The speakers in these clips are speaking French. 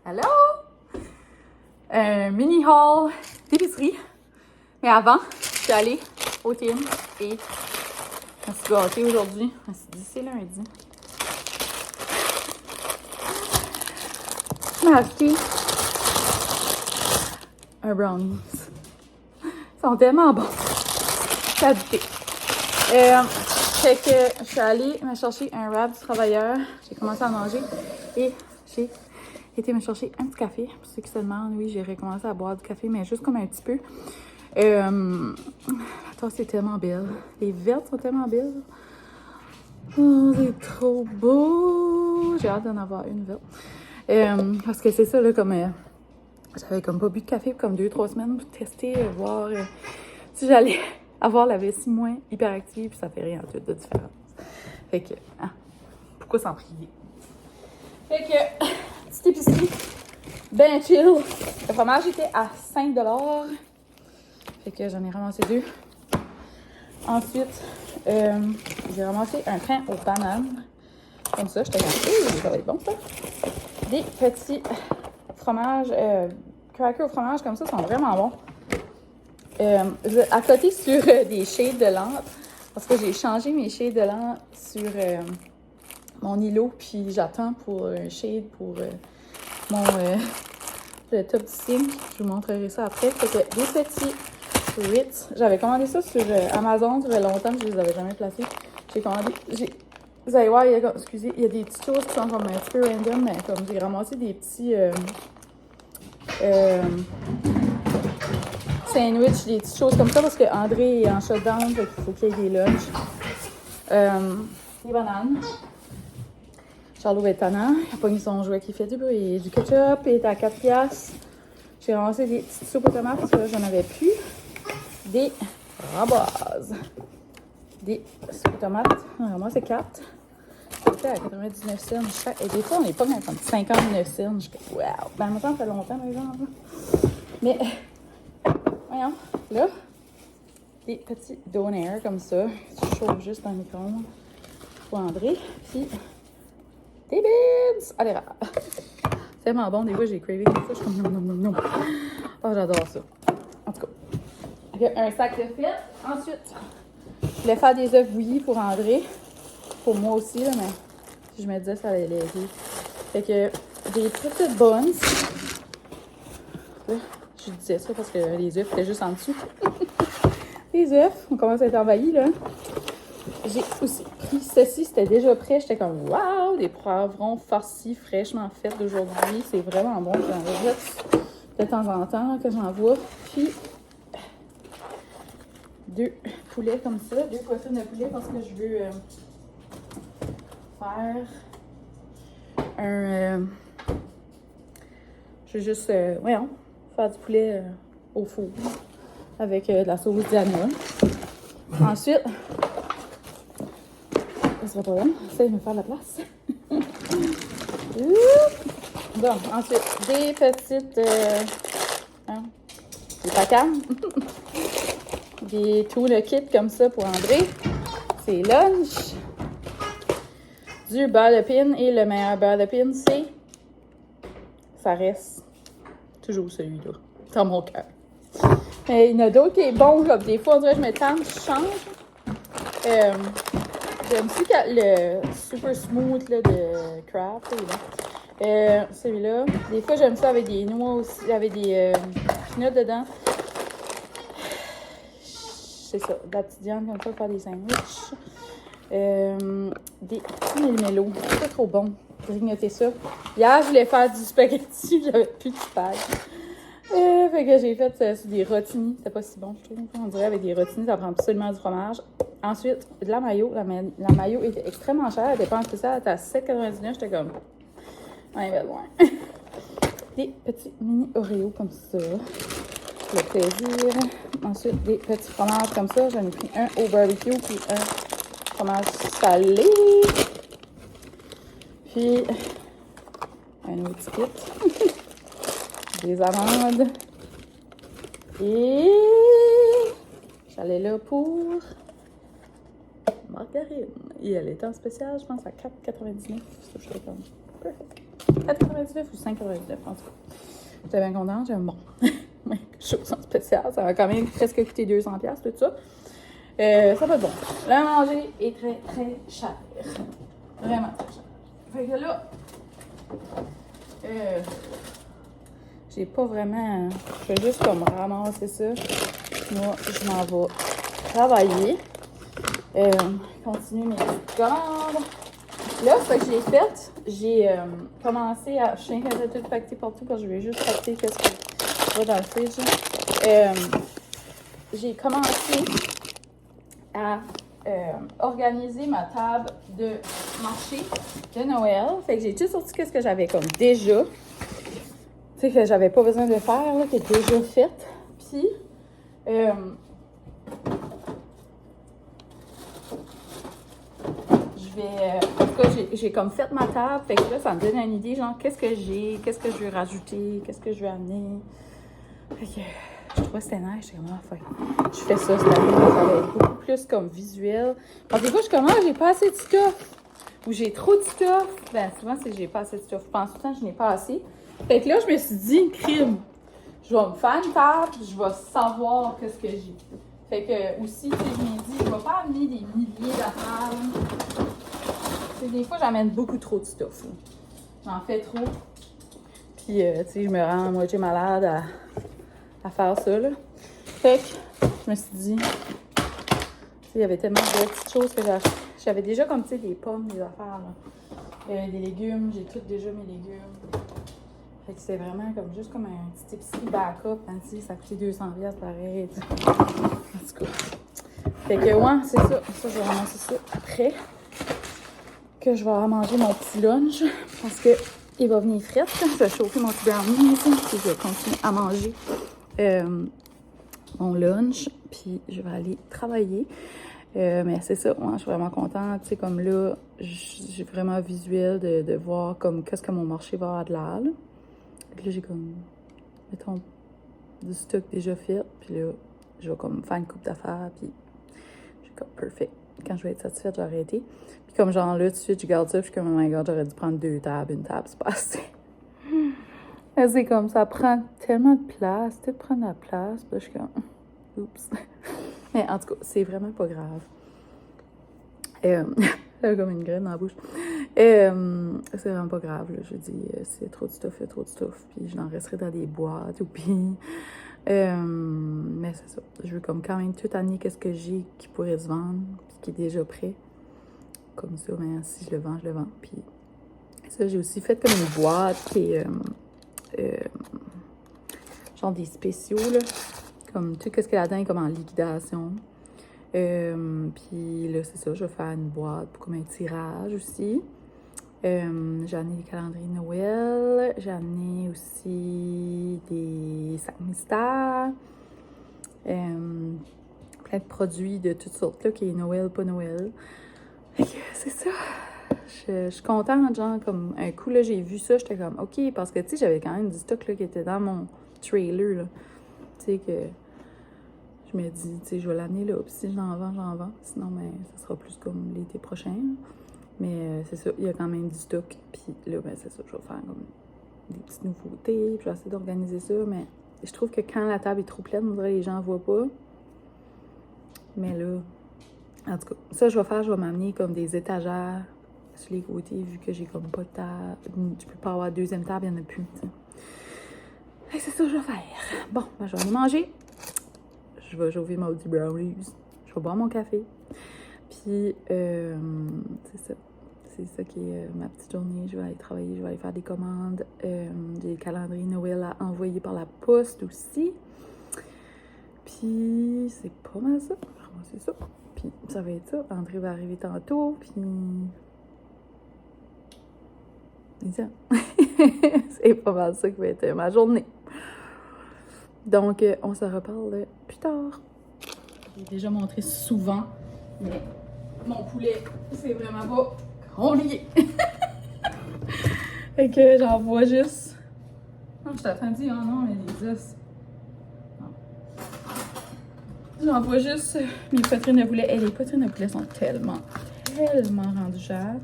Allô? Un mini haul d'épicerie. Mais avant, je suis allée au Tim et je me suis gâtée aujourd'hui. Je me suis dit, c'est lundi. Je m'ai acheté un brownies. Ils sont tellement bons. Ça a goûté. Fait que je suis allée me chercher un wrap du travailleur. J'ai commencé à manger et j'ai été me chercher un petit café. Pour ceux qui se demandent, oui, j'ai recommencé à boire du café, mais juste comme un petit peu. La tasse est tellement belle. Les vertes sont tellement belles. Oh, c'est trop beau! J'ai hâte d'en avoir une verte. Parce que c'est ça, là, comme... j'avais comme pas bu de café pour comme 2-3 semaines pour tester, voir si j'allais avoir la vessie moins hyperactive, puis ça fait rien tout de différence. Fait que, pourquoi s'en prier? Fait que, petite épicerie, ben chill. Le fromage était à 5$. Fait que j'en ai ramassé 2. Ensuite, j'ai ramassé un pain aux bananes. Comme ça, j'étais comme, ça va être bon ça. Des petits fromages, crackers au fromage comme ça sont vraiment bons. À côté sur des shades de lampe, parce que j'ai changé mes shades de lampe sur mon îlot, puis j'attends pour un shade pour mon le top du sink. Je vous montrerai ça après. Fait que des petits Ritz. J'avais commandé ça sur Amazon, ça fait longtemps que je les avais jamais placés. J'ai commandé. Vous allez voir, excusez, il y a des petites choses qui sont comme un petit peu random, mais comme j'ai ramassé des petits sandwich, des petites choses comme ça, parce que André est en shutdown, donc il faut qu'il y ait des lunchs. Des bananes. Charlot est tannant. Il a pogné son jouet qui fait du bruit. Du ketchup, il est à 4$. J'ai ramassé des petites soupes aux tomates, parce que là, j'en avais plus. Des framboises. Des soupes aux tomates. On a ramassé 4. C'était à 99 cents chaque. Et des fois, on est pas même comme 59 cents. Je suis comme, wow! Ben, en même temps, ça fait longtemps, par exemple. Mais, voyons, là, des petits donaires comme ça. Tu chauffes juste dans le micro-ondes pour André. Puis, des bibs! Allez, là. C'est tellement bon. Des fois, j'ai cravé comme ça. Je suis comme, non. Oh, j'adore ça. En tout cas. Un sac de frites. Ensuite, je voulais faire des œufs bouillis pour André. Pour moi aussi, là, mais je me disais que ça allait l'aider. Fait que des petites buns. Je disais ça parce que les œufs étaient juste en dessous. Les œufs, on commence à être envahis, là. J'ai aussi pris ceci, c'était déjà prêt. J'étais comme, waouh, des poivrons farcis fraîchement faits d'aujourd'hui. C'est vraiment bon. J'en rajoute de temps en temps que j'en vois. Puis, 2 poulets comme ça, 2 poissons de poulet parce que je veux faire un... je veux juste, voyons, faire du poulet au four avec de la sauce Diana. Ensuite, ça sera pas long, j'essaie de me faire de la place. Bon, ensuite, des petites... des pacanes. Tout le kit comme ça pour André. C'est lunch. Du beurre de pin. Et le meilleur beurre de pin, c'est... ça reste toujours celui-là. Dans mon cœur. Mais il y en a d'autres qui est bon. Comme des fois, on dirait que je me tente, je change. J'aime aussi le super smooth là, de Kraft. Celui-là. Des fois, j'aime ça avec des noix aussi. Avec des peanuts dedans. C'est ça, de la petite viande comme ça pour faire des sandwichs. Des petits méli-mélos. C'est pas trop bon. J'ai grignoté ça. Hier, je voulais faire du spaghetti, j'avais plus de spag. Fait que j'ai fait des rotini. C'était pas si bon, je trouve. On dirait avec des rotini, ça prend absolument du fromage. Ensuite, de la mayo. La mayo était extrêmement chère. Elle était pas en spécial, elle était à 7,99. J'étais comme, on est loin. Des petits mini Oreos comme ça. Le plaisir. Ensuite, des petits fromages comme ça. J'en ai pris un au barbecue puis un fromage salé. Puis, un autre kit. Des amandes. Et j'allais là pour margarine. Et elle était en spécial, je pense, à 4,99. Ça, j'étais comme, perfect. 4,99 ou 5,99 en tout cas. J'étais bien contente, j'aime bon. Chose en spécial, ça va quand même presque coûter 200$ tout ça. Ça va être bon. Le manger est très très cher. Vraiment très cher. Fait que là, j'ai pas vraiment. Je vais juste comme ramasser ça. Moi, je m'en vais travailler. Continuer mes petites commandes. Là, ce que j'ai fait, j'ai commencé à. Je suis inquiète de tout pacter partout parce que je vais juste pacter qu'est-ce que va dans le fridge. J'ai commencé à organiser ma table de marché de Noël. Fait que j'ai tout sorti qu'est-ce que j'avais comme déjà. Tu sais, que j'avais pas besoin de faire, là, qui est déjà fait. Puis, en tout cas, j'ai comme fait ma table. Fait que là, ça me donne une idée, genre, qu'est-ce que j'ai, qu'est-ce que je veux rajouter, qu'est-ce que je veux amener. Fait que je trouvais que c'était nice. J'étais comme, enfin, je fais ça cette année, ça va être beaucoup plus comme visuel. Parce que des fois, je commence, j'ai pas assez de stuff. Ou j'ai trop de stuff. Ben, souvent, c'est que j'ai pas assez de stuff. Je pense tout le temps que je n'ai pas assez. Fait que là, je me suis dit, crime. Je vais me faire une table, je vais savoir qu'est-ce que j'ai. Fait que aussi, tu sais, je me dis, je vais pas amener des milliers d'affaires. Des fois, j'amène beaucoup trop de stuff. J'en fais trop. Puis, tu sais, je me rends à moitié malade à faire ça, là. Fait que, je me suis dit, tu sais, il y avait tellement de petites choses que j'avais déjà comme, tu sais, des pommes, des affaires, là. Des légumes, j'ai toutes déjà mes légumes. Fait que c'est vraiment comme, juste comme un petit épicerie backup, hein, tu sais, ça coûtait 200$ pareil, tu sais. En tout cas. Fait que, ouais, c'est ça. Ça, je vais ramasser ça après. Que je vais manger mon petit lunch parce que il va venir frais. Je vais chauffer mon petit brownie ici, puis je vais continuer à manger mon lunch, puis je vais aller travailler. Mais c'est ça, moi, je suis vraiment contente. Tu sais, comme là, j'ai vraiment visuel de voir comme qu'est-ce que mon marché va avoir de l'air. Là. Puis là, j'ai comme, mettons, du stock déjà fait. Puis là, je vais comme faire une coupe d'affaires, puis j'ai comme perfect. Quand je vais être satisfaite, je vais arrêter. Puis comme genre là, tout de suite, je garde ça, puis je suis comme, oh my god, j'aurais dû prendre 2 tables. Une table, c'est pas assez. C'est comme, ça prend tellement de place. Tout prendre la place. Puis là, je suis comme, oups. Mais en tout cas, c'est vraiment pas grave. J'ai comme une graine dans la bouche. C'est vraiment pas grave, là. Je dis, c'est trop de stuff, il y a trop de stuff. Puis je n'en resterai dans des boîtes ou puis... mais c'est ça. Je veux comme quand même tout amener qu'est-ce que j'ai qui pourrait se vendre, puis qui est déjà prêt. Comme ça, mais si je le vends, je le vends. Puis ça, j'ai aussi fait comme une boîte qui est genre des spéciaux, là. Comme tout ce que là-dedans est comme en liquidation. Puis là, c'est ça, je vais faire une boîte pour comme un tirage aussi. J'ai amené des calendriers de Noël. J'ai amené aussi des sacs mystères. Plein de produits de toutes sortes, là, qui est Noël, pas Noël. Fait que c'est ça. Je suis contente, genre, comme un coup, là, j'ai vu ça, j'étais comme, OK, parce que, tu sais, j'avais quand même du stock, là, qui était dans mon trailer, là. Tu sais, que je me dis, tu sais, je vais l'amener là, puis si j'en vends, j'en vends. Sinon, ben, ça sera plus comme l'été prochain, là. Mais c'est ça, il y a quand même du stock. Puis là, ben c'est ça, je vais faire comme des petites nouveautés. Puis je vais essayer d'organiser ça. Mais je trouve que quand la table est trop pleine, on dirait que les gens ne voient pas. Mais là, en tout cas, ça, je vais m'amener comme des étagères sur les côtés, vu que j'ai comme pas de table. Je peux pas avoir deuxième table, il n'y en a plus. Et c'est ça que je vais faire. Bon, ben, je vais aller manger. Je vais chauffer mon petit brownies. Je vais boire mon café. Puis, c'est ça. C'est ça qui est ma petite journée. Je vais aller travailler, je vais aller faire des commandes. J'ai des calendriers Noël à envoyer par la poste aussi. Puis, c'est pas mal ça. C'est ça. Puis, ça va être ça. André va arriver tantôt. Puis, c'est ça. C'est pas mal ça qui va être ma journée. Donc, on se reparle plus tard. J'ai déjà montré souvent, mais mon poulet, c'est vraiment pas compliqué. Fait que j'en vois juste. Non, je t'attends dit, oh non, mais les os. J'en vois juste mes poitrines de poulet. Et les poitrines de poulet sont tellement rendues chères.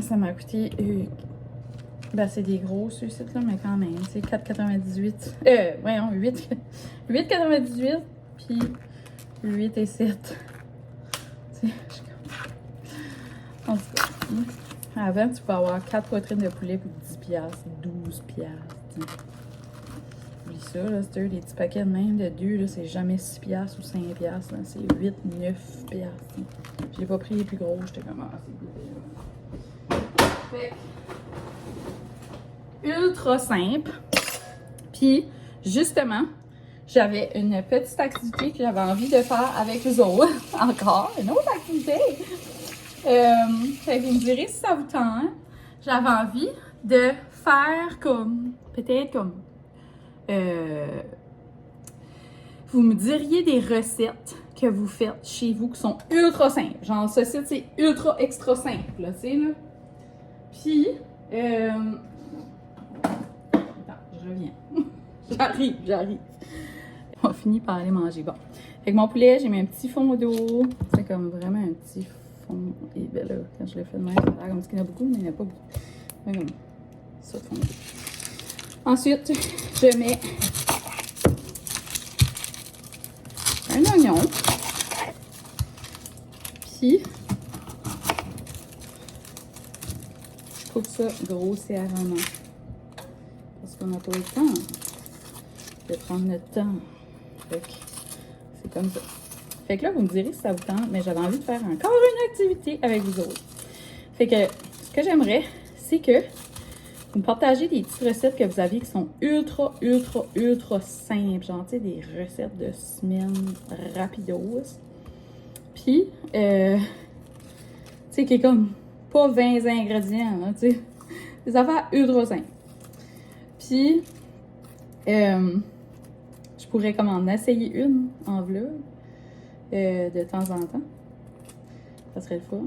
Ça m'a coûté... ben, c'est des gros ceux-ci, là, mais quand même. C'est 4,98. Voyons, 8,98. Puis 8 et 7. En tout cas, avant, tu peux avoir 4 poitrines de poulet pour 10$, 12$. Oublie ça, là, c'est des petits paquets de même de 2, là, c'est jamais 6$ ou 5$, là, c'est 8, 9$. J'ai pas pris les plus gros, j'étais comme assez goûté. Fait ultra simple. Puis, justement, j'avais une petite activité que j'avais envie de faire avec les autres. Encore, une autre activité. Fait que vous me direz si ça vous tente. J'avais envie de faire comme, peut-être comme, vous me diriez des recettes que vous faites chez vous qui sont ultra simples. Genre, ce site, c'est ultra extra simple, là, tu sais, là. Puis, attends, je reviens. J'arrive. On finit par aller manger. Bon. Fait que mon poulet, j'ai mis un petit fond d'eau. C'est comme vraiment un petit fond. Et ben là, quand je le fais de même, ça a l'air comme qu'il y en a beaucoup, mais il n'y en a pas beaucoup. Fait comme ça de fond d'eau. Ensuite, je mets un oignon. Puis, je coupe ça grossièrement. Parce qu'on n'a pas le temps de prendre notre temps. Fait que c'est comme ça. Fait que là, vous me direz si ça vous tente, mais j'avais envie de faire encore une activité avec vous autres. Fait que ce que j'aimerais, c'est que vous me partagez des petites recettes que vous avez qui sont ultra simples. Genre, tu sais, des recettes de semaine rapidos. Puis, tu sais, qui est comme pas 20 ingrédients, là, tu sais. Des affaires ultra simples. Puis, je pourrais comme en essayer une en vlog de temps en temps. Ça serait le fun.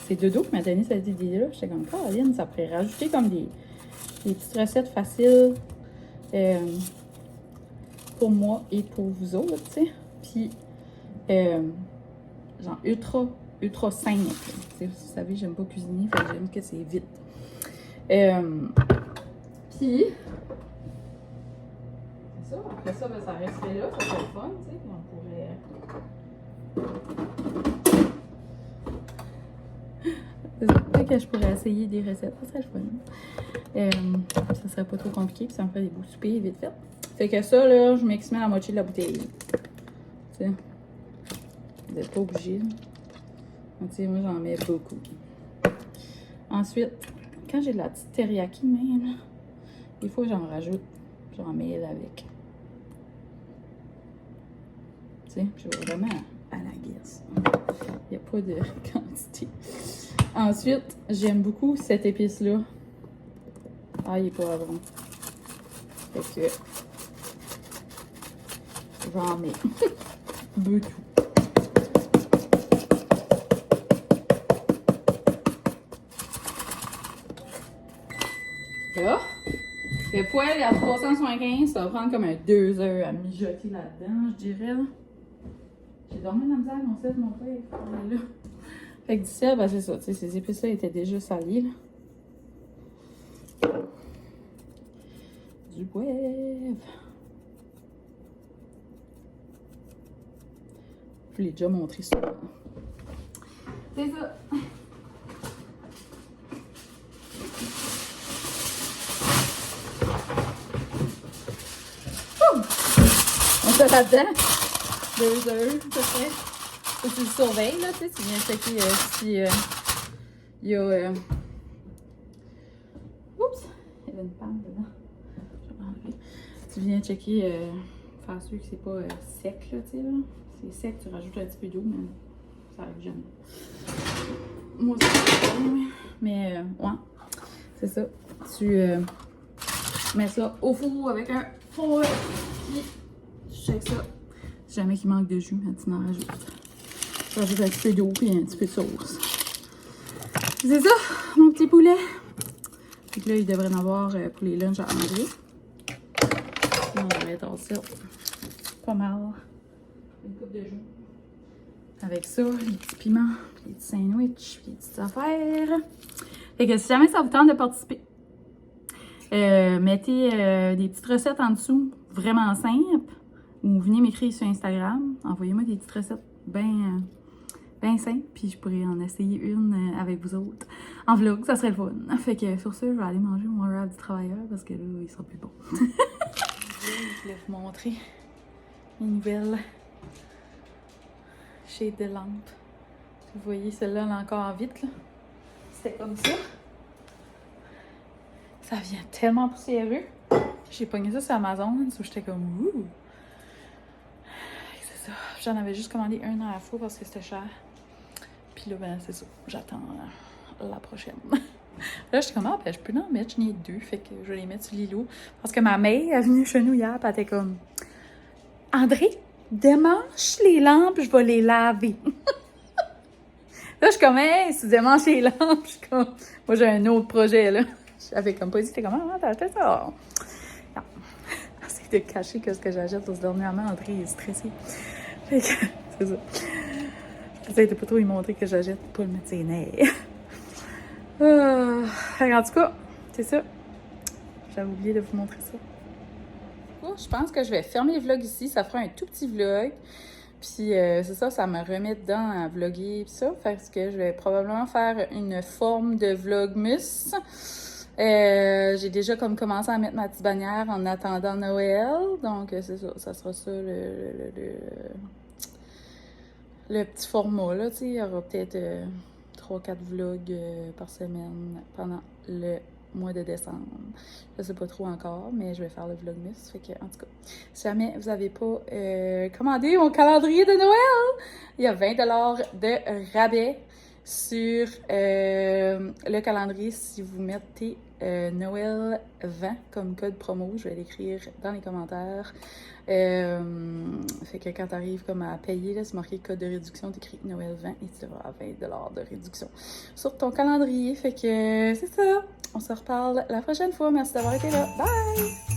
C'est Dodo qui m'a donné cette idée-là. J'étais comme, Caroline, ça pourrait rajouter comme des petites recettes faciles pour moi et pour vous autres, tu sais. Puis, genre ultra simple. Vous savez, j'aime pas cuisiner, fait que j'aime que c'est vite. Puis, c'est ça. Après ça, ben, ça resterait là. Ça serait le fun, tu sais. On pourrait... Peut-être que je pourrais essayer des recettes. Ça serait le fun. Ça serait pas trop compliqué. Puis ça me ferait des beaux soupers vite fait. Fait que ça, là, je mets la moitié de la bouteille. Tu sais. Vous n'êtes pas obligé. Tu sais, moi, j'en mets beaucoup. Ensuite, quand j'ai de la petite teriyaki même, des fois, j'en rajoute. J'en mêle avec. Tu sais, je vais vraiment à la guise. Il n'y a pas de quantité. Ensuite, j'aime beaucoup cette épice-là. Ail et poivron. Fait que j'en mets beaucoup. Là, le poêle est à 375, ça va prendre comme 2 heures à mijoter là-dedans, je dirais. Là. J'ai dormi dans la misère, mon set, mon père, là. Fait que d'ici là, ben c'est ça, tu sais, ces épices-là étaient déjà salées, là. Du poivre. Je l'ai déjà montré ça. C'est ça. On fait là-dedans 2 heures, à peu près. Faut que tu le surveilles, là, tu sais, tu viens checker si il y a... Oups! Il y avait une panne dedans. Je vais enlever. Tu viens checker, faire sûr que c'est pas sec, là, tu sais, là. C'est sec, tu rajoutes un petit peu d'eau, mais ça arrive jamais. Moi, c'est pas bien, mais ouais, c'est ça. Tu mets ça au four avec un four, puis tu checkes ça. Si jamais il manque de jus, tu en rajoutes. Tu rajoutes un petit peu d'eau et un petit peu de sauce. C'est ça, mon petit poulet. Donc là, il devrait en avoir pour les lunchs à André. On devrait être ça. Pas mal. Une coupe de jus. Avec ça, les petits piments, les petits sandwichs, les petites affaires. Fait que si jamais ça vous tente de participer, mettez des petites recettes en dessous, vraiment simples, ou venez m'écrire sur Instagram. Envoyez-moi des petites recettes bien simples, puis je pourrais en essayer une avec vous autres en vlog, ça serait le fun. Fait que sur ça, je vais aller manger mon wrap du travailleur parce que là, il sera plus bon. Je voulais vous montrer mes nouvelles shades de lampe. Vous voyez, celle-là, elle est encore vite, là. C'était comme ça. Ça vient tellement poussiéreux. J'ai pogné ça sur Amazon, so j'étais comme ouh. C'est ça. J'en avais juste commandé un dans la fois parce que c'était cher. Puis là, ben c'est ça. J'attends la prochaine. Là, j'étais comme, ah, ben je peux en mettre, j'en ai 2. Fait que je vais les mettre sur l'îlot. Parce que ma mère est venue chez nous hier, puis elle était comme, André, démanche les lampes, je vais les laver. Là, je suis comme, hey, si tu démanches les lampes, je suis comme, moi j'ai un autre projet, là. J'avais comme pas dit, t'es comme, ah, t'as acheté ça? Non. J'essaie de cacher que ce que j'achète, parce que dernièrement, André est stressé. Fait que, c'est ça. J'essaie de pas trop lui montrer que j'achète pour le mettre ses nerfs. En tout cas, c'est ça. J'avais oublié de vous montrer ça. Je pense que je vais fermer le vlog ici. Ça fera un tout petit vlog. Puis c'est ça, ça me remet dedans à vlogger et ça. Fait que je vais probablement faire une forme de vlogmus. J'ai déjà comme commencé à mettre ma petite bannière en attendant Noël. Donc c'est ça, ça sera ça le petit format là. Tu sais, il y aura peut-être 3-4 vlogs par semaine pendant le mois de décembre. Je sais pas trop encore, mais je vais faire le vlogmas. Fait que, en tout cas, si jamais vous n'avez pas commandé mon calendrier de Noël, il y a 20$ de rabais sur le calendrier si vous mettez Noël 20 comme code promo. Je vais l'écrire dans les commentaires. Fait que quand tu arrives comme à payer, là, c'est marqué code de réduction, tu écris Noël 20 et tu auras 20$ de réduction sur ton calendrier. Fait que c'est ça. On se reparle la prochaine fois. Merci d'avoir été là. Bye!